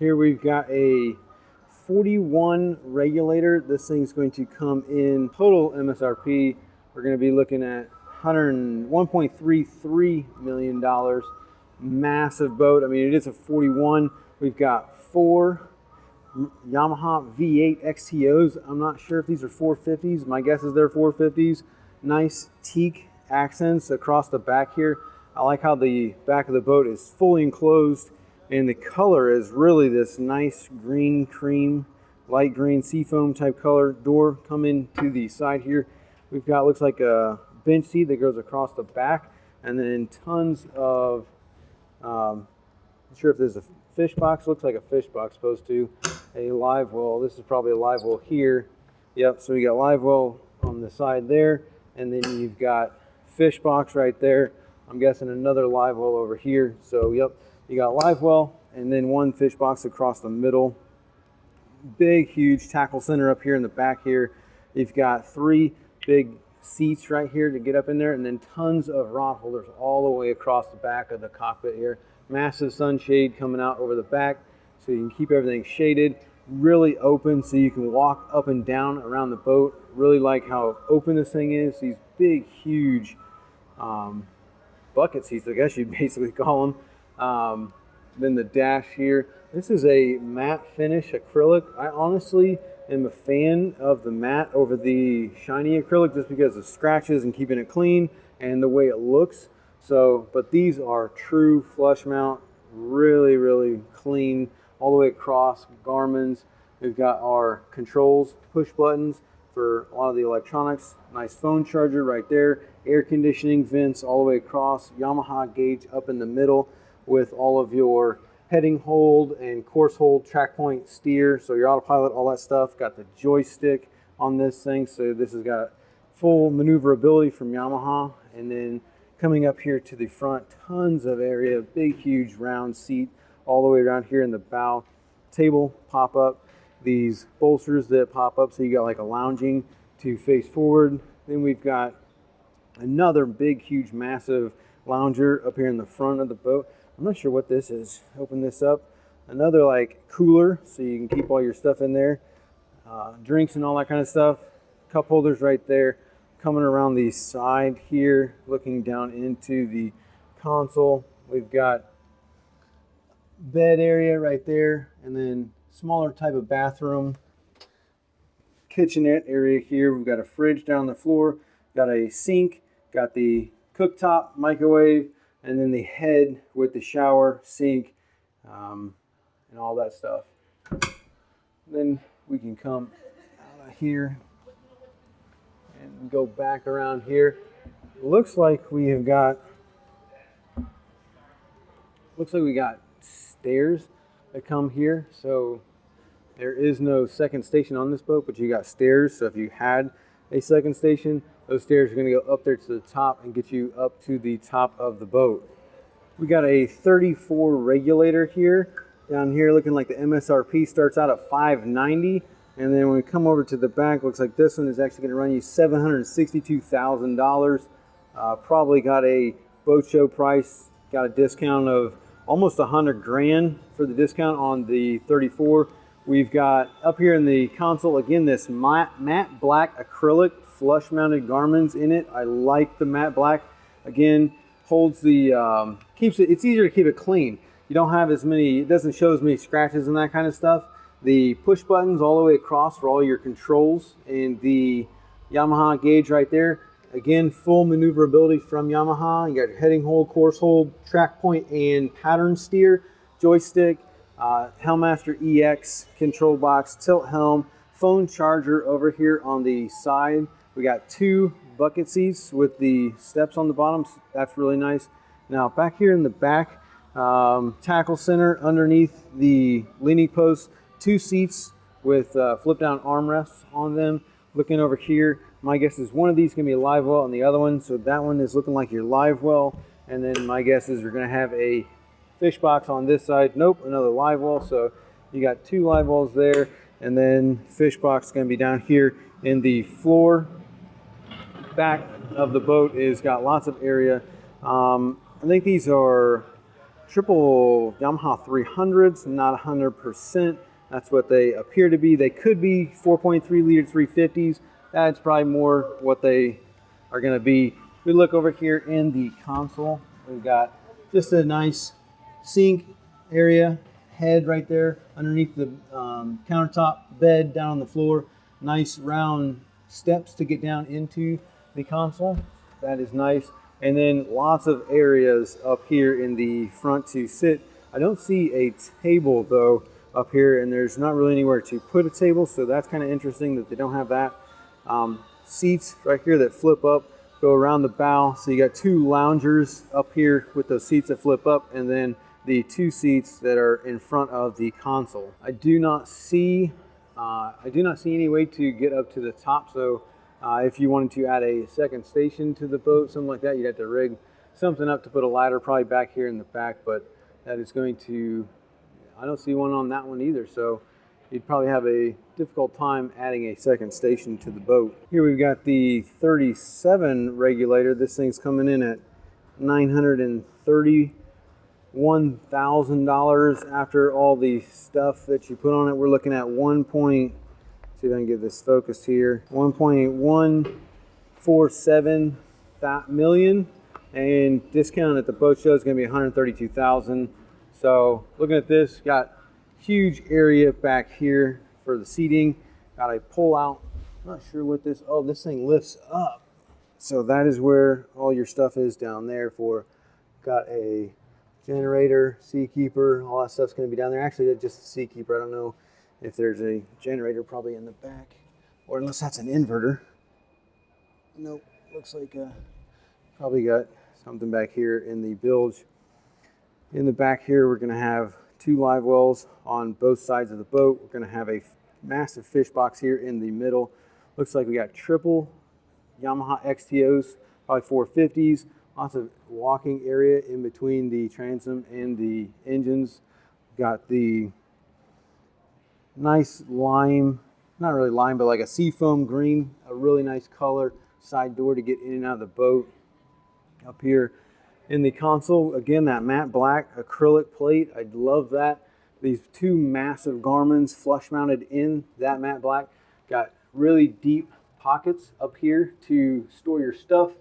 Here we've got a 41 regulator. This thing's going to come in total MSRP. We're going to be looking at $1.33 million. Massive boat. I mean, it is a 41. We've got 4 Yamaha V8 XTOs. I'm not sure if these are 450s. My guess is they're 450s. Nice teak accents across the back here. I like how the back of the boat is fully enclosed, and the color is really this nice green cream, light green seafoam type color. Door coming to the side here. We've got, looks like a bench seat that goes across the back, and then tons of not sure if there's a fish box. Looks like a fish box, supposed to. A live well. This is probably a live well here. Yep, so we got live well on the side there, and then you've got fish box right there. I'm guessing another live well over here. So yep, you got live well and then one fish box across the middle. Big, huge tackle center up here in the back here. You've got 3 big seats right here to get up in there, and then tons of rod holders all the way across the back of the cockpit here. Massive sunshade coming out over the back, so you can keep everything shaded. Really open, so you can walk up and down around the boat. Really like how open this thing is. These big, huge bucket seats, I guess you'd basically call them. Then the dash here. This is a matte finish acrylic. I honestly am a fan of the matte over the shiny acrylic just because of scratches and keeping it clean and the way it looks. So, but these are true flush mount, really, really clean all the way across. Garmin's. We've got our controls, push buttons for a lot of the electronics. Nice phone charger right there. Air conditioning vents all the way across. Yamaha gauge up in the middle with all of your heading hold and course hold, track point, steer, so your autopilot, all that stuff. Got the joystick on this thing, so this has got full maneuverability from Yamaha. And then coming up here to the front, tons of area, big huge round seat all the way around here in the bow. Table pop up, these bolsters that pop up, so you got like a lounging to face forward. Then we've got another big huge massive lounger up here in the front of the boat. I'm not sure what this is. Open this up. Another like cooler, so you can keep all your stuff in there. Drinks and all that kind of stuff. Cup holders right there. Coming around the side here, looking down into the console. We've got bed area right there, and then smaller type of bathroom. Kitchenette area here. We've got a fridge down the floor. Got a sink. Got the cooktop, microwave, and then the head with the shower, sink, and all that stuff. Then we can come out of here and go back around here. Looks like we got stairs that come here. So there is no second station on this boat, but you got stairs. So if you had a second station, those stairs are going to go up there to the top and get you up to the top of the boat. We got a 34 regulator here. Down here looking like the MSRP starts out at $590. And then when we come over to the back, looks like this one is actually going to run you $762,000. Probably got a boat show price, got a discount of almost 100 grand for the discount on the 34. We've got up here in the console, again, this matte black acrylic flush mounted Garmin's in it. I like the matte black. Again, holds the, keeps it, it's easier to keep it clean. You don't have as many, it doesn't show as many scratches and that kind of stuff. The push buttons all the way across for all your controls, and the Yamaha gauge right there. Again, full maneuverability from Yamaha. You got your heading hold, course hold, track point, and pattern steer, joystick, Helmmaster EX control box, tilt helm, phone charger over here on the side. We got 2 bucket seats with the steps on the bottom. That's really nice. Now back here in the back, tackle center underneath the leaning post, 2 seats with flip down armrests on them. Looking over here, my guess is one of these is going to be a live well and the other one, so that one is looking like your live well. And then my guess is we're going to have a fish box on this side. Nope, another live well. So you got 2 live wells there, and then fish box is going to be down here in the floor. Back of the boat is got lots of area. I think these are triple Yamaha 300s, not 100%. That's what they appear to be. They could be 4.3 liter 350s. That's probably more what they are going to be. We look over here in the console. We've got just a nice sink area, head right there underneath the countertop, bed down on the floor. Nice round steps to get down into the console. That is nice. And then lots of areas up here in the front to sit. I don't see a table though up here, and there's not really anywhere to put a table, so that's kind of interesting that they don't have that. Seats right here that flip up, go around the bow. So you got two loungers up here with those seats that flip up, and then the two seats that are in front of the console. I do not see any way to get up to the top. So if you wanted to add a second station to the boat, something like that, you'd have to rig something up to put a ladder probably back here in the back, but that is going to, I don't see one on that one either. So you'd probably have a difficult time adding a second station to the boat. Here we've got the 37 regulator. This thing's coming in at $931,000 after all the stuff that you put on it. We're looking at see if I can get this focused here, 1.147 million, and discount at the boat show is going to be 132,000. So looking at this, got huge area back here for the seating. Got a pull out. Not sure what this. Oh, this thing lifts up. So that is where all your stuff is down there. Got a generator, Seakeeper, all that stuff's going to be down there. Actually, just a Seakeeper. I don't know if there's a generator probably in the back, or unless that's an inverter. Nope, looks like probably got something back here in the bilge. In the back here, we're going to have two live wells on both sides of the boat. We're going to have a massive fish box here in the middle. Looks like we got triple Yamaha XTOs, probably 450s. Lots of walking area in between the transom and the engines. Got the nice lime, not really lime, but like a seafoam green, a really nice color. Side door to get in and out of the boat. Up here in the console, again, that matte black acrylic plate. I love that. These two massive Garmins flush mounted in that matte black. Got really deep pockets up here to store your stuff.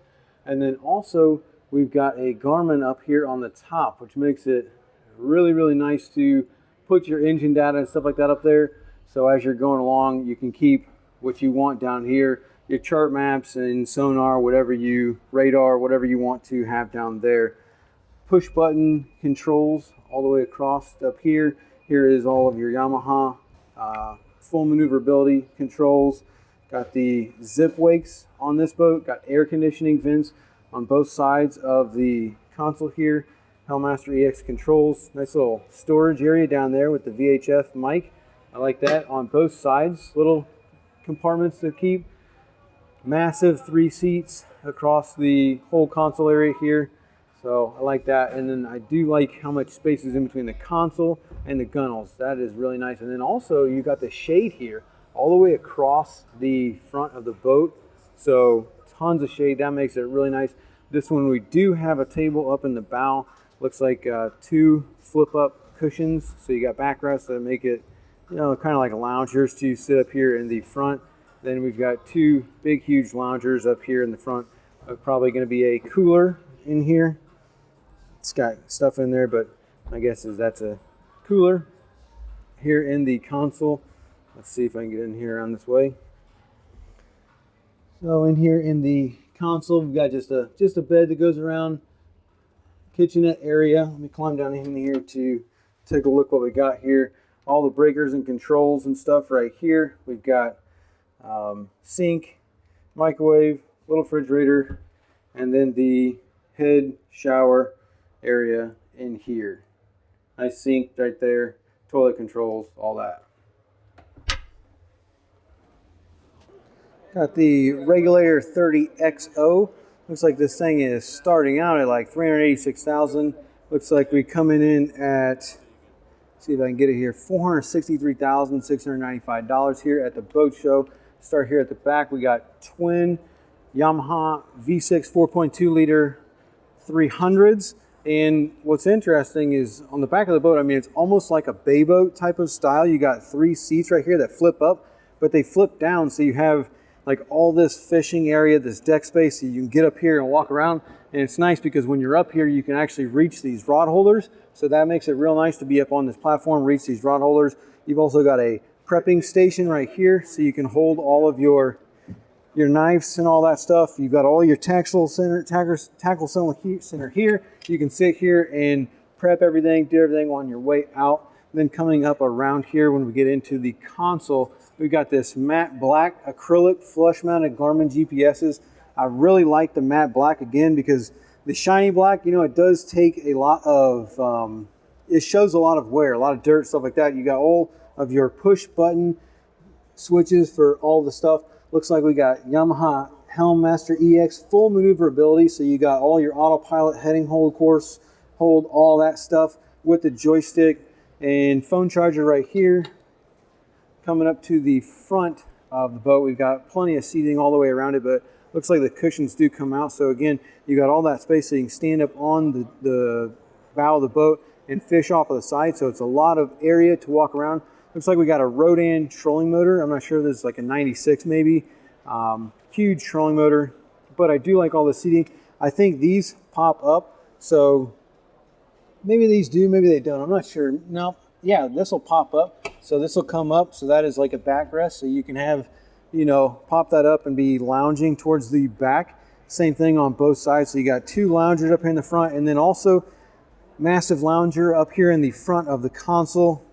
And then also we've got a Garmin up here on the top, which makes it really, really nice to put your engine data and stuff like that up there. So as you're going along, you can keep what you want down here, your chart maps and sonar, radar, whatever you want to have down there. Push button controls all the way across up here. Here is all of your Yamaha full maneuverability controls. Got the zip wakes on this boat. Got air conditioning vents on both sides of the console here. Hellmaster EX controls. Nice little storage area down there with the VHF mic. I like that on both sides. Little compartments to keep. Massive 3 seats across the whole console area here. So I like that. And then I do like how much space is in between the console and the gunnels. That is really nice. And then also you got the shade here all the way across the front of the boat. So tons of shade. That makes it really nice. This one, we do have a table up in the bow. Looks like 2 flip-up cushions. So you got backrests that make it, kind of like a loungers to sit up here in the front. Then we've got 2 big, huge loungers up here in the front. Probably going to be a cooler in here. It's got stuff in there, but my guess is that's a cooler. Here in the console, let's see if I can get in here around this way. So in here in the console, we've got just a bed that goes around. Kitchenette area. Let me climb down in here to take a look what we got here. All the breakers and controls and stuff right here. We've got sink, microwave, little refrigerator, and then the head shower area in here. Nice sink right there, toilet controls, all that. Got the Regulator 30XO. Looks like this thing is starting out at like 386,000. Looks like we're coming in at, see if I can get it here, $463,695 here at the boat show. Start here at the back. We got twin Yamaha V6 4.2 liter 300s. And what's interesting is on the back of the boat, I mean, it's almost like a bay boat type of style. You got 3 seats right here that flip up, but they flip down, so you have like all this fishing area, this deck space, so you can get up here and walk around. And it's nice because when you're up here, you can actually reach these rod holders. So that makes it real nice to be up on this platform, reach these rod holders. You've also got a prepping station right here, so you can hold all of your knives and all that stuff. You've got all your tackle center here. You can sit here and prep everything, do everything on your way out. Then coming up around here when we get into the console, we've got this matte black acrylic flush mounted Garmin GPSs. I really like the matte black again because the shiny black, you know, it does take a lot of, it shows a lot of wear, a lot of dirt, stuff like that. You got all of your push button switches for all the stuff. Looks like we got Yamaha Helmmaster EX full maneuverability, so you got all your autopilot heading hold, course hold, all that stuff with the joystick and phone charger right here. Coming up to the front of the boat, we've got plenty of seating all the way around it, but looks like the cushions do come out. So again, you got all that space so you can stand up on the bow of the boat and fish off of the side. So it's a lot of area to walk around. Looks like we got a Rodan trolling motor. I'm not sure, this is like a 96 maybe. Huge trolling motor, but I do like all the seating. I think these pop up, so maybe these do, maybe they don't. I'm not sure. No, yeah, this will pop up. So this will come up, so that is like a backrest, so you can have, you know, pop that up and be lounging towards the back. Same thing on both sides. So you got 2 loungers up here in the front, and then also massive lounger up here in the front of the console.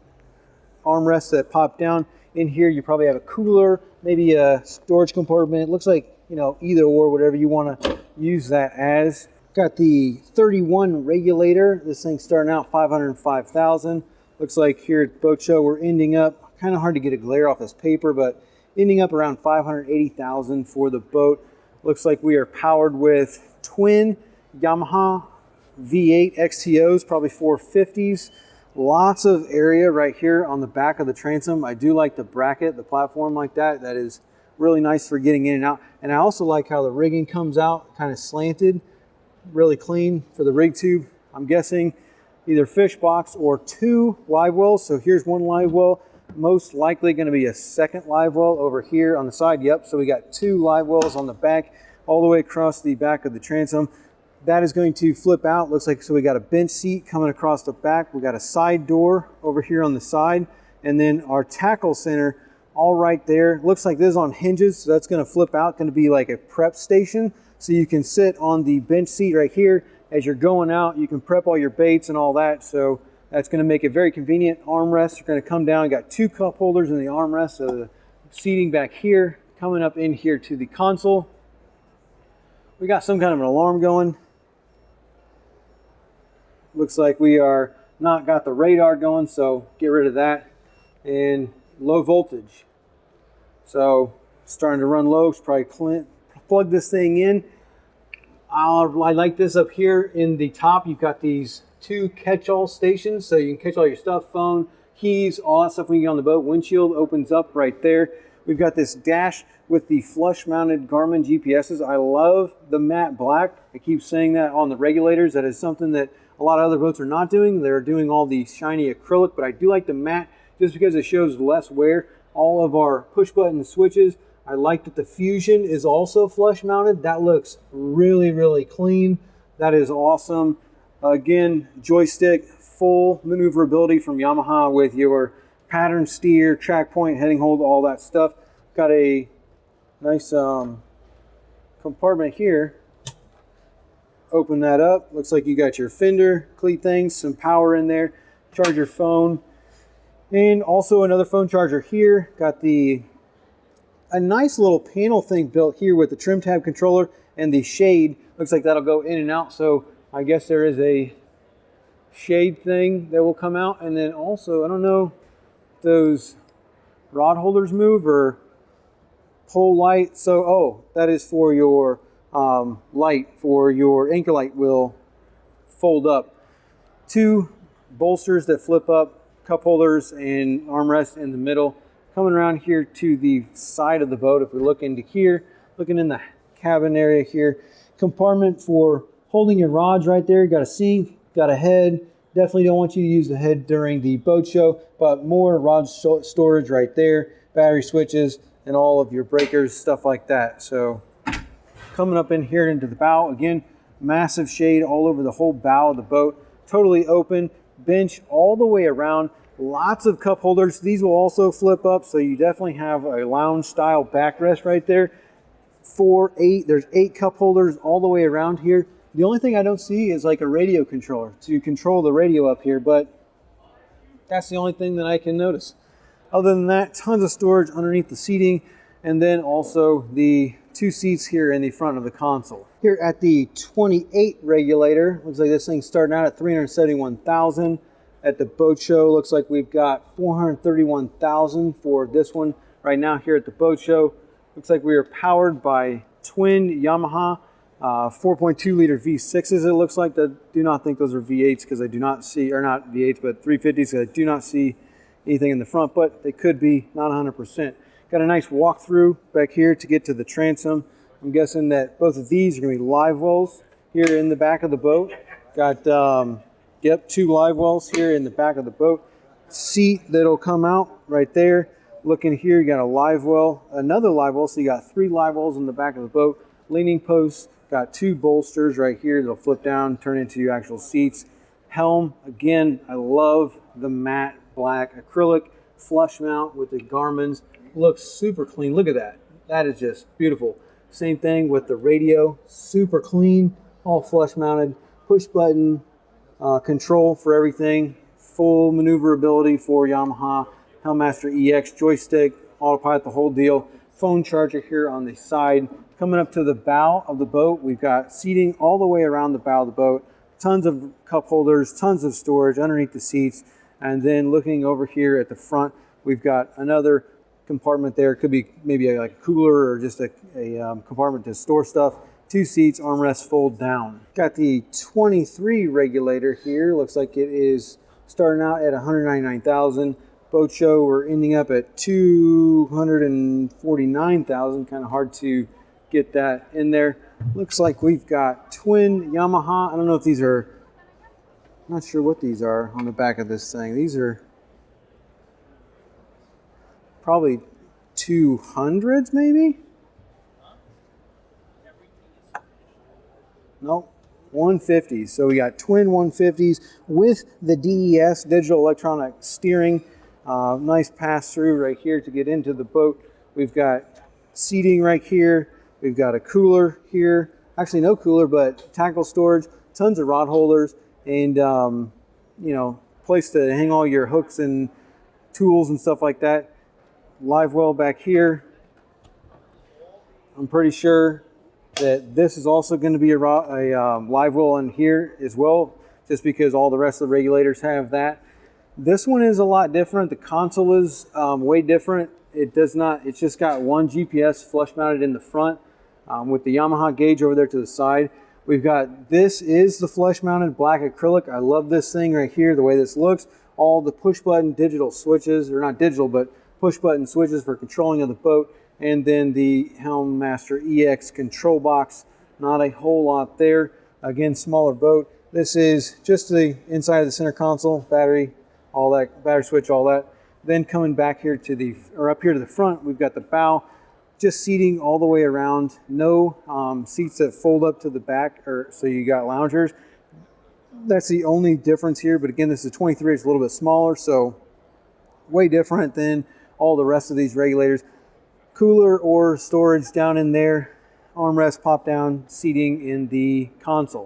Armrests that pop down. In here you probably have a cooler, maybe a storage compartment. It looks like, you know, either or, whatever you want to use that as. Got the 31 Regulator. This thing's starting out $505,000. Looks like here at Boat Show we're ending up, kind of hard to get a glare off this paper, but ending up around $580,000 for the boat. Looks like we are powered with twin Yamaha V8 XTOs, probably 450s. Lots of area right here on the back of the transom. I do like the bracket, the platform like that. That is really nice for getting in and out. And I also like how the rigging comes out kind of slanted, really clean for the rig tube. I'm guessing either fish box or 2 live wells. So here's 1 live well, most likely going to be a second live well over here on the side. Yep, so we got 2 live wells on the back, all the way across the back of the transom. That is going to flip out. Looks like, so we got a bench seat coming across the back. We got a side door over here on the side, and then our tackle center all right there. Looks like this is on hinges, so that's going to flip out. Going to be like a prep station, so you can sit on the bench seat right here as you're going out. You can prep all your baits and all that, so that's going to make it very convenient. Armrests are going to come down. Got 2 cup holders in the armrest, so the seating back here. Coming up in here to the console, we got some kind of an alarm going. Looks like we are not got the radar going, so get rid of that. And low voltage. So starting to run low, should probably plug this thing in. I like this up here in the top. You've got these 2 catch-all stations, so you can catch all your stuff, phone, keys, all that stuff when you get on the boat. Windshield opens up right there. We've got this dash with the flush-mounted Garmin GPSs. I love the matte black. I keep saying that on the Regulators. That is something that a lot of other boats are not doing. They're doing all the shiny acrylic, but I do like the matte just because it shows less wear. All of our push-button switches. I like that the Fusion is also flush-mounted. That looks really, really clean. That is awesome. Again, joystick, full maneuverability from Yamaha with your pattern steer, track point, heading hold, all that stuff. Got a nice compartment here. Open that up. Looks like you got your fender, cleat things, some power in there. Charge your phone. And also another phone charger here. Got a nice little panel thing built here with the trim tab controller and the shade. Looks like that'll go in and out. So I guess there is a shade thing that will come out. And then also, I don't know if those rod holders move or pole light. So, oh, that is for your light, for your anchor light will fold up. 2 bolsters that flip up, cup holders and armrest in the middle. Coming around here to the side of the boat, if we look into here, looking in the cabin area here, compartment for holding your rods right there. You got a sink, Got a head. Definitely don't want you to use the head during the boat show, but more rod storage right there, battery switches, and all of your breakers, stuff like that. So coming up in here into the bow, again, massive shade all over the whole bow of the boat, totally open, bench all the way around, lots of cup holders. These will also flip up, so you definitely have a lounge style backrest right there. There's 8 cup holders all the way around here. The only thing I don't see is like a radio controller to control the radio up here, but that's the only thing that I can notice. Other than that, tons of storage underneath the seating, and then also the 2 seats here in the front of the console. Here at the 28 Regulator, looks like this thing's starting out at $371,000. At the boat show, looks like we've got $431,000 for this one right now here at the boat show. Looks like we are powered by twin Yamaha 4.2 liter V6s. It looks like. I do not think those are V8s because I do not see, or not V8s, but 350s because I do not see anything in the front, but they could be, not 100%. Got a nice walkthrough back here to get to the transom. I'm guessing that both of these are going to be live wells here in the back of the boat. Got, yep, 2 live wells here in the back of the boat. Seat that'll come out right there. Looking here, you got a live well, another live well, so you got 3 live wells in the back of the boat. Leaning posts, got 2 bolsters right here that'll flip down, turn into actual seats. Helm, again, I love the matte black acrylic flush mount with the Garmin's. Looks super clean. Look at that. That is just beautiful. Same thing with the radio, super clean, all flush mounted, push button control for everything, full maneuverability for Yamaha. Helmmaster EX joystick, autopilot, the whole deal. Phone charger here on the side. Coming up to the bow of the boat, we've got seating all the way around the bow of the boat. Tons of cup holders, tons of storage underneath the seats. And then looking over here at the front, we've got another compartment there. Could be maybe like a cooler or just a compartment to store stuff. 2 seats, armrests fold down. Got the 23 Regulator here. Looks like it is starting out at $199,000. Boat show, we're ending up at $249,000. Kind of hard to get that in there. Looks like we've got twin Yamaha. I don't know if these are, not sure what these are on the back of this thing. These are probably 200s maybe? Nope, 150s. So we got twin 150s with the DES, digital electronic steering. Nice pass through right here to get into the boat. We've got seating right here. We've got a cooler here. Actually, no cooler, but tackle storage, tons of rod holders, and you know, place to hang all your hooks and tools and stuff like that. Live well back here. I'm pretty sure that this is also going to be a live well in here as well, just because all the rest of the Regulators have that. This one is a lot different. The console is way different. It does not, it's just got one GPS flush mounted in the front with the Yamaha gauge over there to the side. We've got, this is the flush mounted black acrylic. I love this thing right here, the way this looks. All the push button digital switches, or not digital, but push button switches for controlling of the boat. And then the Helmmaster EX control box. Not a whole lot there. Again, smaller boat. This is just the inside of the center console, battery, all that, battery switch, all that. Then coming back here to the, or up here to the front, we've got the bow, just seating all the way around. No seats that fold up to the back, or so you got loungers. That's the only difference here. But again, this is 23, it's a little bit smaller, so way different than all the rest of these Regulators. Cooler or storage down in there, armrest pop down, seating in the console.